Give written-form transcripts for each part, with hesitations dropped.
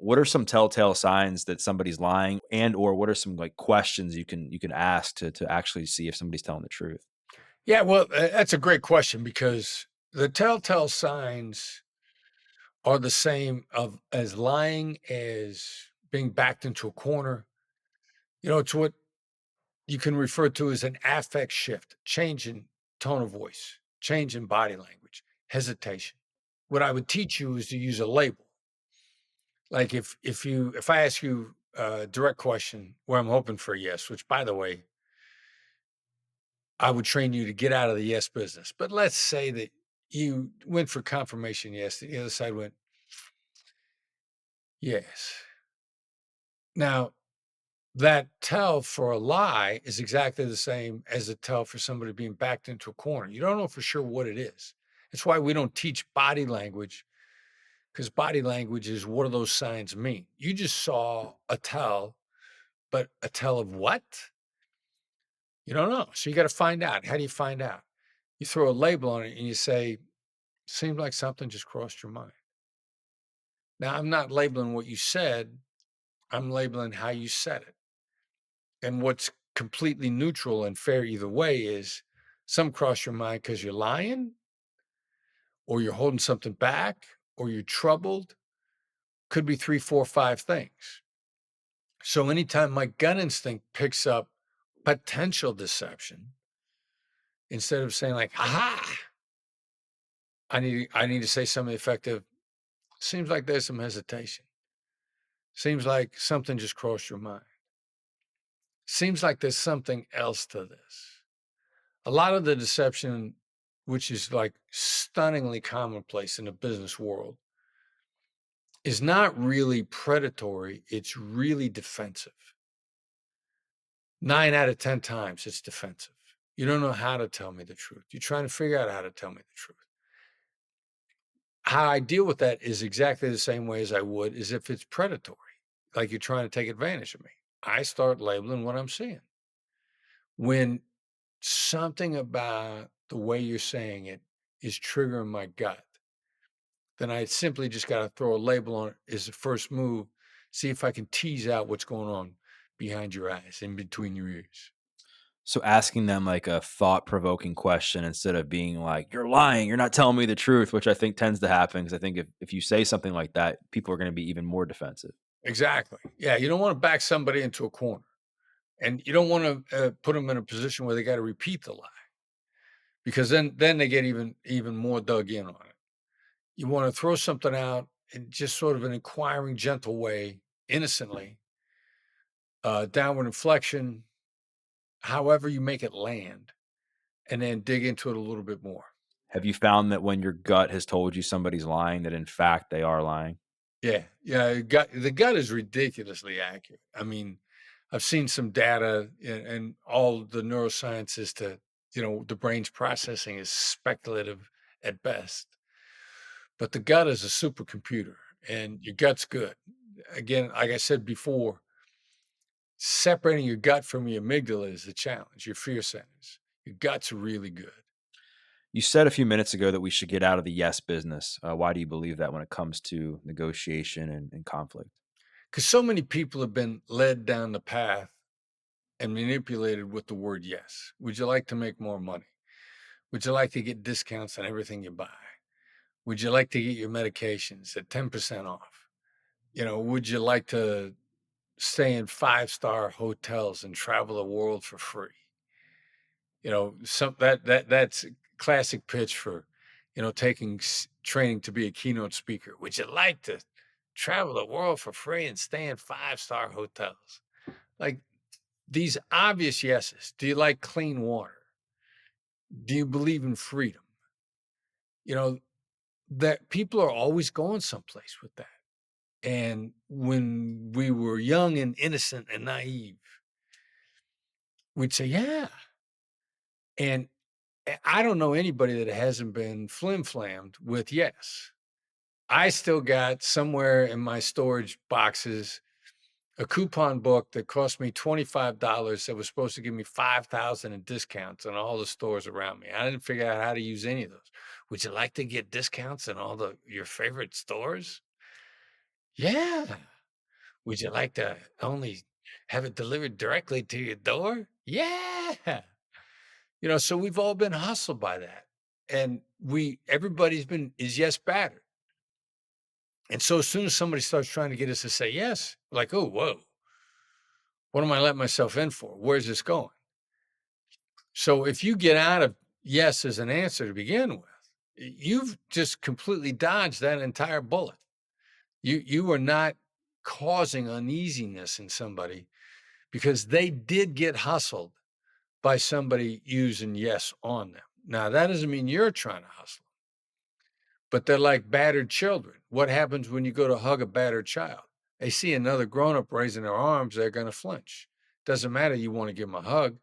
what are some telltale signs that somebody's lying, and or what are some like questions you can ask to actually see if somebody's telling the truth? Yeah, well, that's a great question because the telltale signs are the same of as lying as being backed into a corner. It's what you can refer to as an affect shift, change in tone of voice, change in body language, hesitation. What I would teach you is to use a label. Like if I ask you a direct question where I'm hoping for a yes, which by the way, I would train you to get out of the yes business. But let's say that you went for confirmation yes, the other side went yes. Now, that tell for a lie is exactly the same as a tell for somebody being backed into a corner. You don't know for sure what it is. That's why we don't teach body language because body language is what do those signs mean? You just saw a tell, but a tell of what? You don't know. So you got to find out. How do you find out? You throw a label on it and you say, seems like something just crossed your mind. Now, I'm not labeling what you said, I'm labeling how you said it. And what's completely neutral and fair either way is some cross your mind because you're lying or you're holding something back or you're troubled. Could be three, four, five things. So anytime my gut instinct picks up potential deception, instead of saying like, aha, I need to say something effective. Seems like there's some hesitation. Seems like something just crossed your mind. Seems like there's something else to this. A lot of the deception, which is like stunningly commonplace in the business world, is not really predatory. It's really defensive. 9 out of 10 times it's defensive. You don't know how to tell me the truth. You're trying to figure out how to tell me the truth. How I deal with that is exactly the same way as I would as if it's predatory, like you're trying to take advantage of me. I start labeling what I'm seeing. When something about the way you're saying it is triggering my gut, then I simply just got to throw a label on it as the first move, see if I can tease out what's going on behind your eyes, in between your ears. So asking them like a thought-provoking question instead of being like, "You're lying, you're not telling me the truth," which I think tends to happen because I think if you say something like that, people are gonna be even more defensive. Exactly. Yeah, you don't want to back somebody into a corner, and you don't want to put them in a position where they got to repeat the lie because then they get even more dug in on it. You want to throw something out in just sort of an inquiring, gentle way, innocently, downward inflection, however you make it land, and then dig into it a little bit more. Have you found that when your gut has told you somebody's lying, that in fact they are lying? Yeah, yeah, the gut is ridiculously accurate. I mean, I've seen some data and all the neuroscience is to, the brain's processing is speculative at best. But the gut is a supercomputer and your gut's good. Again, like I said before, separating your gut from your amygdala is the challenge, your fear centers. Your gut's really good. You said a few minutes ago that we should get out of the yes business. Why do you believe that when it comes to negotiation and conflict? Because so many people have been led down the path and manipulated with the word yes. Would you like to make more money? Would you like to get discounts on everything you buy? Would you like to get your medications at 10% off? Would you like to stay in five-star hotels and travel the world for free? Some that's a classic pitch for, taking training to be a keynote speaker. Would you like to travel the world for free and stay in five-star hotels? Like these obvious yeses. Do you like clean water? Do you believe in freedom? You know, that people are always going someplace with that. And when we were young and innocent and naive, we'd say, yeah. And I don't know anybody that hasn't been flim-flammed with yes. I still got somewhere in my storage boxes a coupon book that cost me $25 that was supposed to give me 5,000 in discounts on all the stores around me. I didn't figure out how to use any of those. Would you like to get discounts in all your favorite stores? Yeah. Would you like to only have it delivered directly to your door? Yeah. So we've all been hustled by that. And everybody's been is yes battered. And so as soon as somebody starts trying to get us to say yes, like, oh, whoa, what am I letting myself in for? Where's this going? So if you get out of yes as an answer to begin with, you've just completely dodged that entire bullet. You are not causing uneasiness in somebody because they did get hustled by somebody using yes on them. Now, that doesn't mean you're trying to hustle, but they're like battered children. What happens when you go to hug a battered child? They see another grown up raising their arms, they're going to flinch. Doesn't matter you want to give them a hug,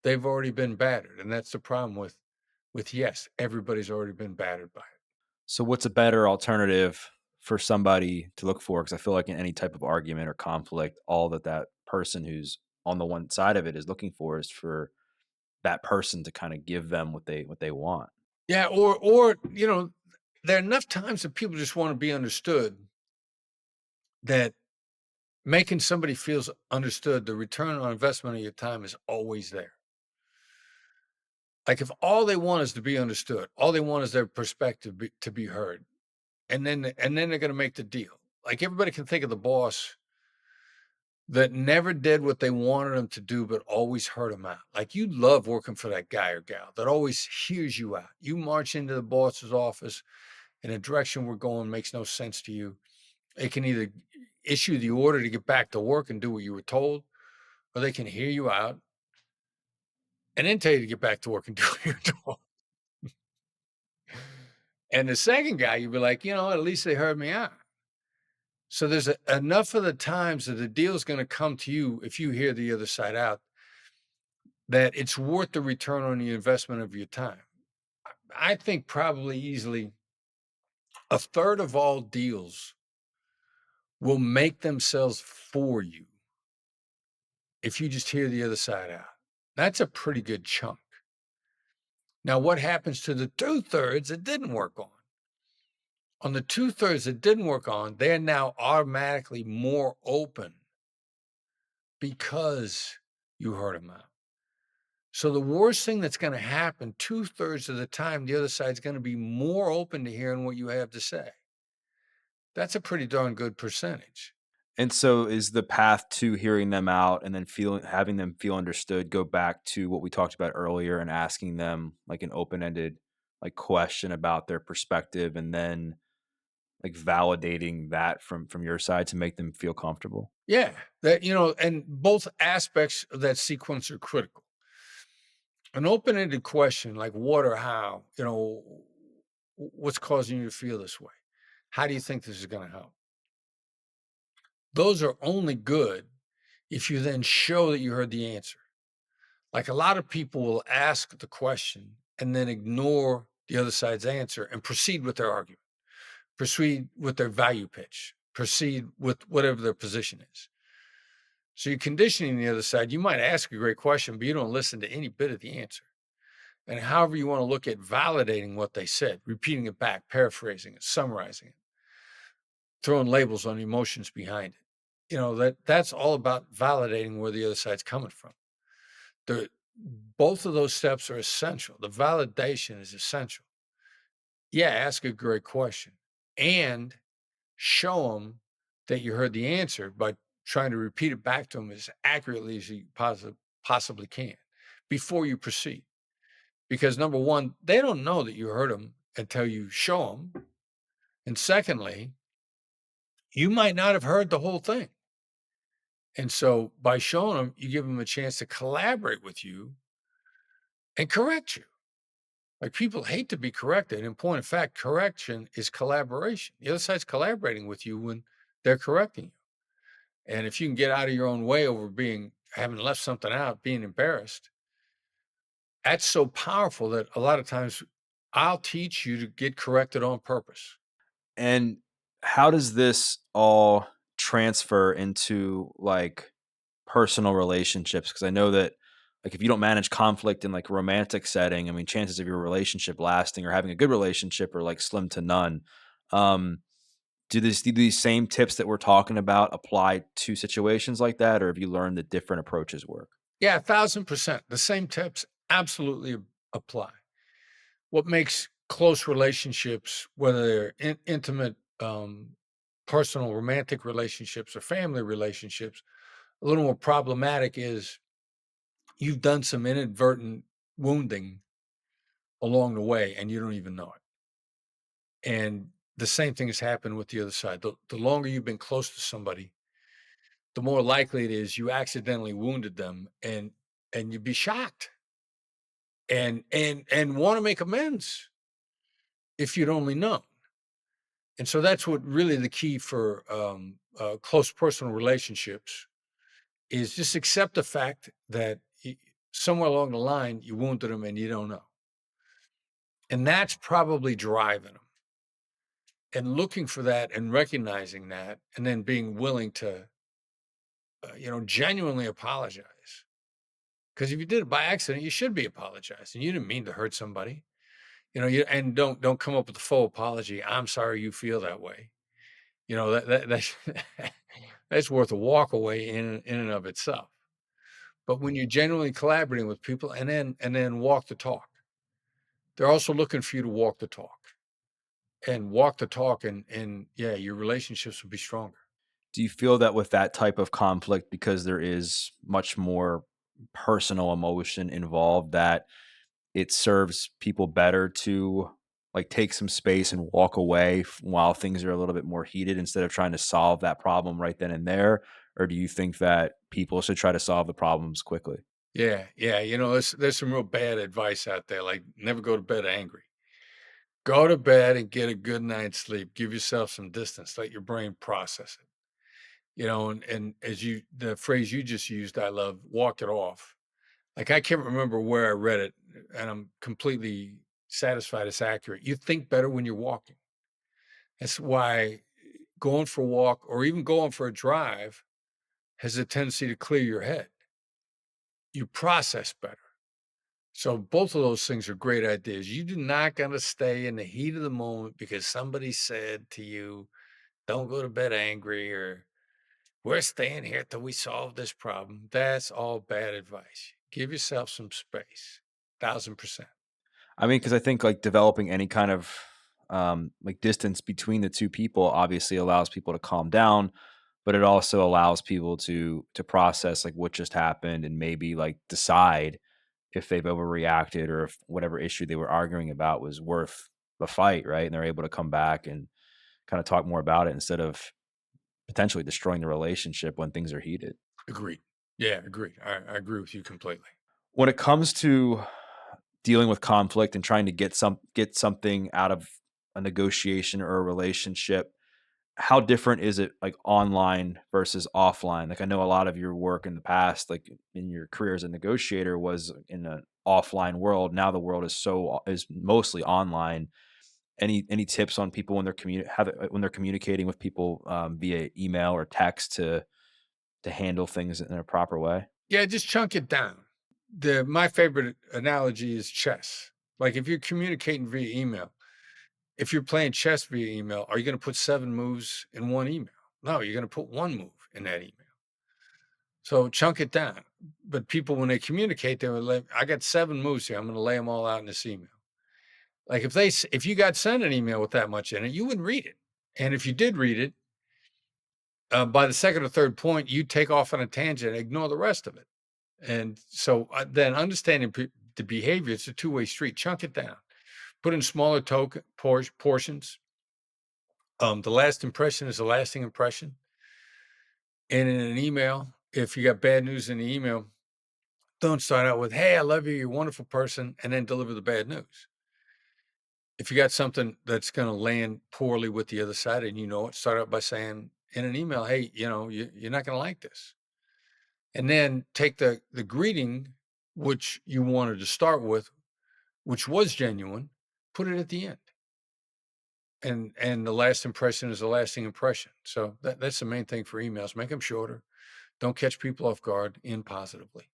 they've already been battered. And that's the problem with yes, everybody's already been battered by it. So what's a better alternative for somebody to look for? Because I feel like in any type of argument or conflict, all that that person who's on the one side of it is looking for is for that person to kind of give them what they want. Yeah, or there are enough times that people just want to be understood that making somebody feels understood, the return on investment of your time is always there. Like if all they want is to be understood, all they want is their perspective to be heard, and then they're going to make the deal. Like everybody can think of the boss that never did what they wanted them to do, but always heard them out. Like you love working for that guy or gal that always hears you out. You march into the boss's office in a direction we're going makes no sense to you. They can either issue the order to get back to work and do what you were told, or they can hear you out and then tell you to get back to work and do what you're told. And the second guy, you'd be like, at least they heard me out. So there's enough of the times that the deal's going to come to you if you hear the other side out that it's worth the return on the investment of your time. I think probably easily a third of all deals will make themselves for you if you just hear the other side out. That's a pretty good chunk. Now, what happens to the two-thirds it didn't work on? On the two-thirds that didn't work on, they're now automatically more open because you heard them out. So the worst thing that's going to happen two-thirds of the time, the other side's going to be more open to hearing what you have to say. That's a pretty darn good percentage. And so is the path to hearing them out and then feeling having them feel understood go back to what we talked about earlier and asking them like an open-ended like question about their perspective and then like validating that from your side to make them feel comfortable? Yeah, and both aspects of that sequence are critical. An open-ended question like what or how, what's causing you to feel this way? How do you think this is going to help? Those are only good if you then show that you heard the answer. Like a lot of people will ask the question and then ignore the other side's answer and proceed with their argument, proceed with their value pitch, proceed with whatever their position is. So you're conditioning the other side. You might ask a great question, but you don't listen to any bit of the answer. And however you want to look at validating what they said, repeating it back, paraphrasing it, summarizing it, throwing labels on the emotions behind it. That's all about validating where the other side's coming from. Both of those steps are essential. The validation is essential. Yeah, ask a great question and show them that you heard the answer by trying to repeat it back to them as accurately as you possibly can before you proceed. Because number one, they don't know that you heard them until you show them. And secondly, you might not have heard the whole thing. And so by showing them, you give them a chance to collaborate with you and correct you. Like people hate to be corrected. In point of fact, correction is collaboration. The other side's collaborating with you when they're correcting you. And if you can get out of your own way over having left something out, being embarrassed, that's so powerful that a lot of times I'll teach you to get corrected on purpose. And how does this all transfer into like personal relationships? Because I know that like if you don't manage conflict in like a romantic setting, I mean, chances of your relationship lasting or having a good relationship are like slim to none. Um, Do these same tips that we're talking about apply to situations like that, or have you learned that different approaches work? Yeah, 1,000%. The same tips absolutely apply. What makes close relationships, whether they're intimate, personal, romantic relationships, or family relationships, a little more problematic is you've done some inadvertent wounding along the way and you don't even know it. And the same thing has happened with the other side. The longer you've been close to somebody, the more likely it is you accidentally wounded them, and you'd be shocked and want to make amends if you'd only known. And so that's what really the key for close personal relationships is just accept the fact that somewhere along the line you wounded them and you don't know. And that's probably driving them. And looking for that and recognizing that, and then being willing to, genuinely apologize. Because if you did it by accident, you should be apologizing. You didn't mean to hurt somebody. And don't come up with a full apology. I'm sorry you feel that way. That's that's worth a walk away in and of itself. But when you're genuinely collaborating with people and then walk the talk, they're also looking for you to walk the talk and walk the talk, and yeah, your relationships will be stronger. Do you feel that with that type of conflict, because there is much more personal emotion involved, that it serves people better to like take some space and walk away while things are a little bit more heated instead of trying to solve that problem right then and there? Or do you think that people should try to solve the problems quickly? Yeah, yeah. There's some real bad advice out there, like never go to bed angry. Go to bed and get a good night's sleep. Give yourself some distance. Let your brain process it. And as the phrase you just used, I love, walk it off. Like I can't remember where I read it, and I'm completely satisfied it's accurate. You think better when you're walking. That's why going for a walk or even going for a drive has a tendency to clear your head. You process better. So both of those things are great ideas. You do not got to stay in the heat of the moment because somebody said to you, "Don't go to bed angry," or "We're staying here till we solve this problem." That's all bad advice. Give yourself some space. 1,000%. I mean, because I think like developing any kind of like distance between the two people obviously allows people to calm down, but it also allows people to process like what just happened and maybe like decide if they've overreacted or if whatever issue they were arguing about was worth the fight, right? And they're able to come back and kind of talk more about it instead of potentially destroying the relationship when things are heated. Agreed. Yeah, agreed. I agree with you completely. When it comes to dealing with conflict and trying to get something out of a negotiation or a relationship, how different is it like online versus offline? Like I know a lot of your work in the past, like in your career as a negotiator, was in an offline world. Now the world is mostly online. Any tips on people when when they're communicating with people via email or text to handle things in a proper way? Yeah, just chunk it down. My favorite analogy is chess. Like if you're communicating via email, if you're playing chess via email, are you going to put 7 moves in one email? No, you're going to put one move in that email. So chunk it down. But people, when they communicate, they were like, "I got 7 moves here. I'm going to lay them all out in this email." Like if you got sent an email with that much in it, you wouldn't read it. And if you did read it, by the second or third point, you take off on a tangent, and ignore the rest of it. And so then understanding the behavior, it's a two-way street. Chunk it down. Put in smaller portions. The last impression is a lasting impression. And in an email, if you got bad news in the email, don't start out with, "Hey, I love you. You're a wonderful person," and then deliver the bad news. If you got something that's going to land poorly with the other side and you know it, start out by saying in an email, "Hey, you're not going to like this." And then take the greeting, which you wanted to start with, which was genuine, put it at the end. And the last impression is a lasting impression. So that's the main thing for emails. Make them shorter. Don't catch people off guard in positively.